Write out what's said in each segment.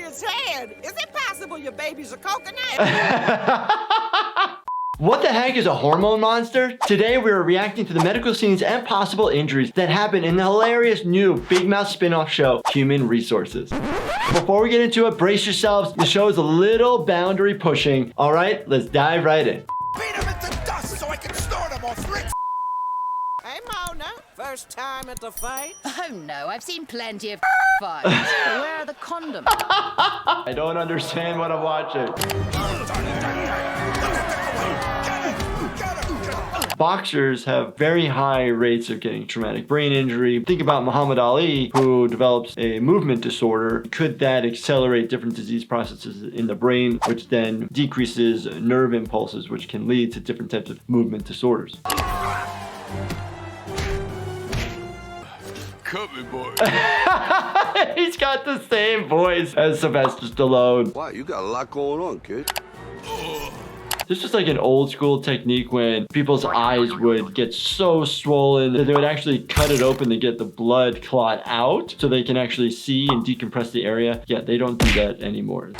his head. Is it possible your baby's a coconut? What the heck is a hormone monster? Today we are reacting to the medical scenes and possible injuries that happen in the hilarious new Big Mouth spin-off show, Human Resources. Before we get into it, brace yourselves. The show is a little boundary pushing. All right, let's dive right in. Beat him into dust so I can snort him off Rick's. Hey, Mona. First time at the fight? Oh no, I've seen plenty of fights. Where are the condoms? I don't understand what I'm watching. Boxers have very high rates of getting traumatic brain injury. Think about Muhammad Ali, who develops a movement disorder. Could that accelerate different disease processes in the brain, which then decreases nerve impulses, which can lead to different types of movement disorders? Cut me, boy. He's got the same voice as Sylvester Stallone. Wow, you got a lot going on, kid. This is like an old school technique when people's eyes would get so swollen that they would actually cut it open to get the blood clot out so they can actually see and decompress the area. Yeah, they don't do that anymore.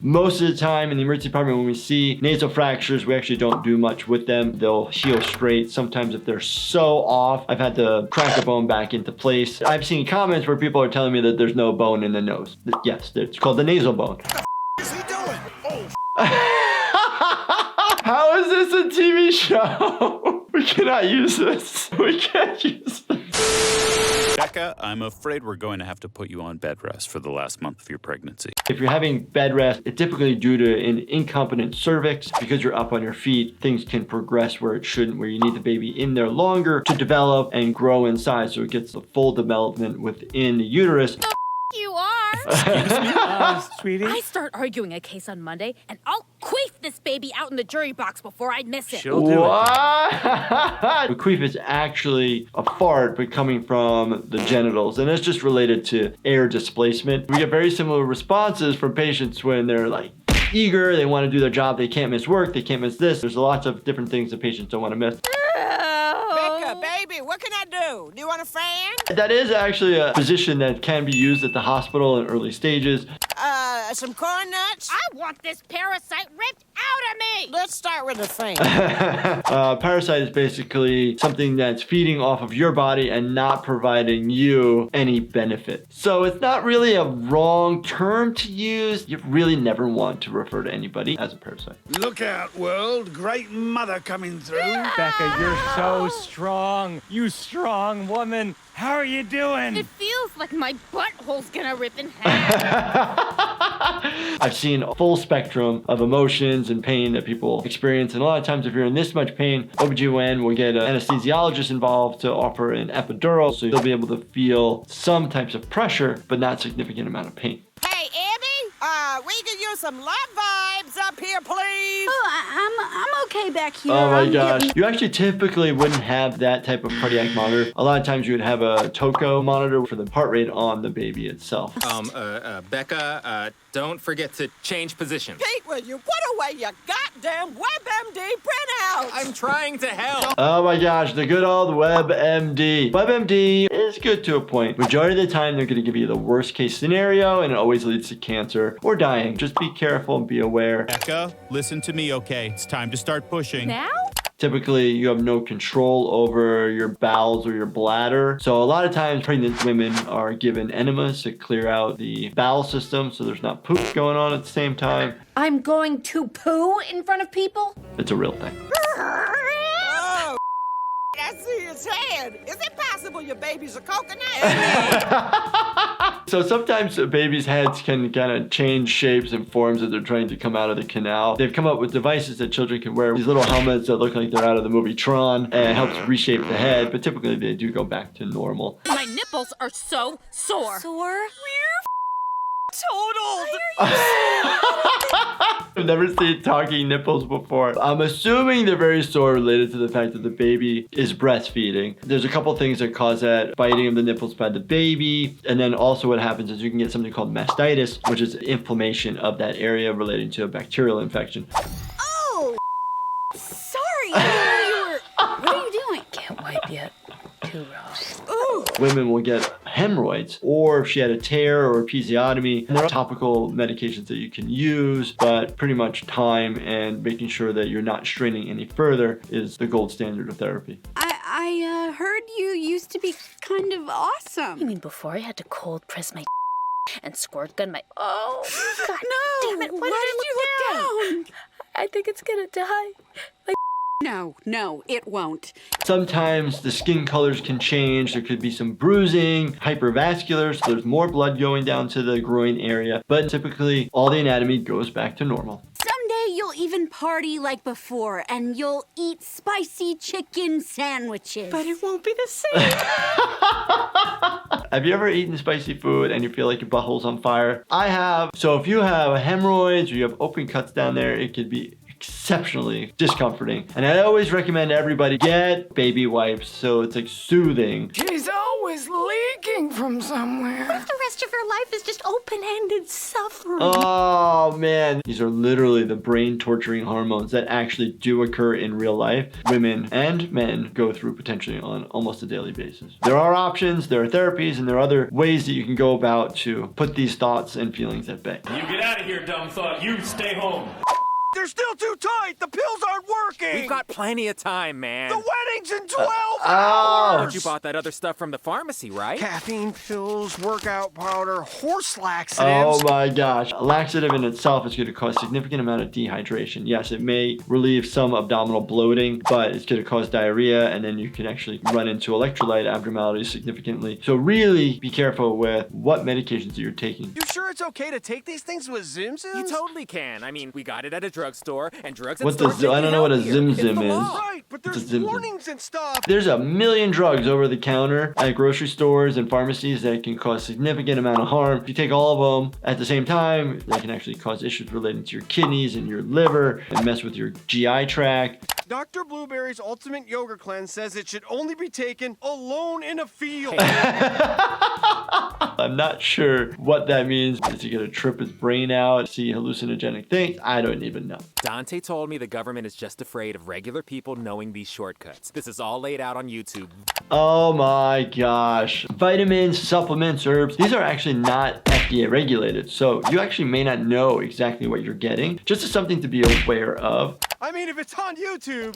Most of the time in the emergency department, when we see nasal fractures, we actually don't do much with them. They'll heal straight. Sometimes if they're so off, I've had to crack the bone back into place. I've seen comments where people are telling me that there's no bone in the nose. Yes, it's called the nasal bone. What is he doing? Oh, How is this a TV show? We cannot use this. We can't use this. Becca, I'm afraid we're going to have to put you on bed rest for the last month of your pregnancy. If you're having bed rest, it's typically due to an incompetent cervix. Because you're up on your feet, things can progress where it shouldn't, where you need the baby in there longer to develop and grow in size so it gets the full development within the uterus. You are. Excuse me? Sweetie? I start arguing a case on Monday, and I'll queef this baby out in the jury box before I miss it. She'll do What? A queef is actually a fart, but coming from the genitals, and it's just related to air displacement. We get very similar responses from patients when they're like eager, they want to do their job, they can't miss work, they can't miss this. There's lots of different things that patients don't want to miss. Becca, baby, what can I do? Do you want a fan? That is actually a position that can be used at the hospital in early stages. Some corn nuts? I want this parasite ripped out of me. Let's start with the fan. Parasite is basically something that's feeding off of your body and not providing you any benefit. So it's not really a wrong term to use. You really never want to refer to anybody as a parasite. look out, world. Great mother coming through. Becca, you're so strong. You strong woman. How are you doing? It feels like my butthole's gonna rip in half. I've seen a full spectrum of emotions and pain that people experience. And a lot of times if you're in this much pain, OBGYN will get an anesthesiologist involved to offer an epidural. So you'll be able to feel some types of pressure, but not significant amount of pain. Hey, Abby, we could use some love vibes up here, please. Oh, I'm okay back here. Oh my I'm gosh. getting- You actually typically wouldn't have that type of cardiac monitor. A lot of times you would have a Toco monitor for the heart rate on the baby itself. Becca, don't forget to change position. Pete, will you put away your goddamn WebMD printout? I'm trying to help. Oh my gosh, the good old WebMD. WebMD is good to a point. Majority of the time, they're going to give you the worst case scenario, and it always leads to cancer or dying. Just be careful and be aware. Becca, listen to me, okay? It's time to start pushing. Now? Typically, you have no control over your bowels or your bladder. So a lot of times, pregnant women are given enemas to clear out the bowel system so there's not poop going on at the same time. I'm going to poo in front of people? It's a real thing. Oh, I see his head. Is it possible your baby's a coconut? So sometimes babies' heads can kind of change shapes and forms as they're trying to come out of the canal. They've come up with devices that children can wear, these little helmets that look like they're out of the movie Tron, and it helps reshape the head, but typically they do go back to normal. My nipples are so sore. Sore? Totaled. I've never seen talking nipples before. I'm assuming they're very sore related to the fact that the baby is breastfeeding. There's a couple things that cause that, biting of the nipples by the baby. And then also what happens is you can get something called mastitis, which is inflammation of that area relating to a bacterial infection. Oh! Sorry. I didn't know you were... What are you doing? Can't wipe yet. Too rough. Women will get hemorrhoids, or if she had a tear or episiotomy. And there are topical medications that you can use, but pretty much time and making sure that you're not straining any further is the gold standard of therapy. I heard you used to be kind of awesome. You mean before I had to cold press my and squirt gun my... Oh, God No, damn it. why did you look down? I think it's gonna die. No, it won't. Sometimes the skin colors can change. There could be some bruising, hypervascular, so there's more blood going down to the groin area. But typically, all the anatomy goes back to normal. Someday you'll even party like before, and you'll eat spicy chicken sandwiches. But it won't be the same. Have you ever eaten spicy food and you feel like your butthole's on fire? I have. So if you have hemorrhoids or you have open cuts down there, it could be exceptionally discomforting. And I always recommend everybody get baby wipes so it's like soothing. He's always leaking from somewhere. What if the rest of your life is just open-ended suffering? Oh man, these are literally the brain torturing hormones that actually do occur in real life. Women and men go through potentially on almost a daily basis. There are options, there are therapies, and there are other ways that you can go about to put these thoughts and feelings at bay. You get out of here, dumb thought. You stay home. They're still too tight. The pills aren't working. We've got plenty of time, man. The wedding's in 12 Oh. hours. You bought that other stuff from the pharmacy, right? Caffeine pills, workout powder, horse Oh laxatives. my gosh. A laxative in itself is going to cause significant amount of dehydration. Yes, it may relieve some abdominal bloating, but it's going to cause diarrhea, and then you can actually run into electrolyte abnormalities significantly. So really be careful with what medications you're taking. You sure it's okay to take these things with Zoom Zooms? You totally can. I mean, we got it at a drugstore, and drugs at What stores the I don't know what a Zim It's Zim the is. law. Right, but It's a there's Zim Zim. warnings and stuff. There's a million drugs over the counter at grocery stores and pharmacies that can cause significant amount of harm. If you take all of them at the same time, they can actually cause issues related to your kidneys and your liver and mess with your GI tract. Dr. Blueberry's Ultimate Yogurt Cleanse says it should only be taken alone in a field. I'm not sure what that means. Is he gonna trip his brain out, see hallucinogenic things? I don't even know. Dante told me the government is just afraid of regular people knowing these shortcuts. This is all laid out on YouTube. Oh my gosh. Vitamins, supplements, herbs, these are actually not FDA regulated. So you actually may not know exactly what you're getting. Just as something to be aware of. I mean, if it's on YouTube.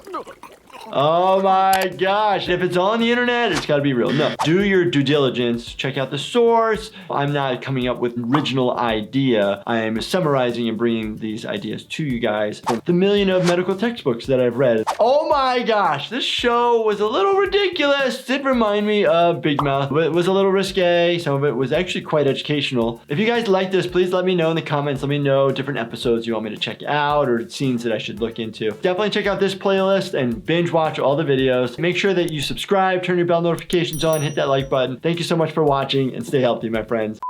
Oh my gosh. If it's on the internet, it's gotta be real. No, do your due diligence. Check out the source. I'm not coming up with an original idea. I am summarizing and bringing these ideas to you guys from the million of medical textbooks that I've read. Oh my gosh, this show was a little ridiculous. Did remind me of Big Mouth. It was a little risque. Some of it was actually quite educational. If you guys like this, please let me know in the comments. Let me know different episodes you want me to check out or scenes that I should look into. Definitely check out this playlist and binge watch all the videos. Make sure that you subscribe, turn your bell notifications on, hit that like button. Thank you so much for watching and stay healthy, my friends.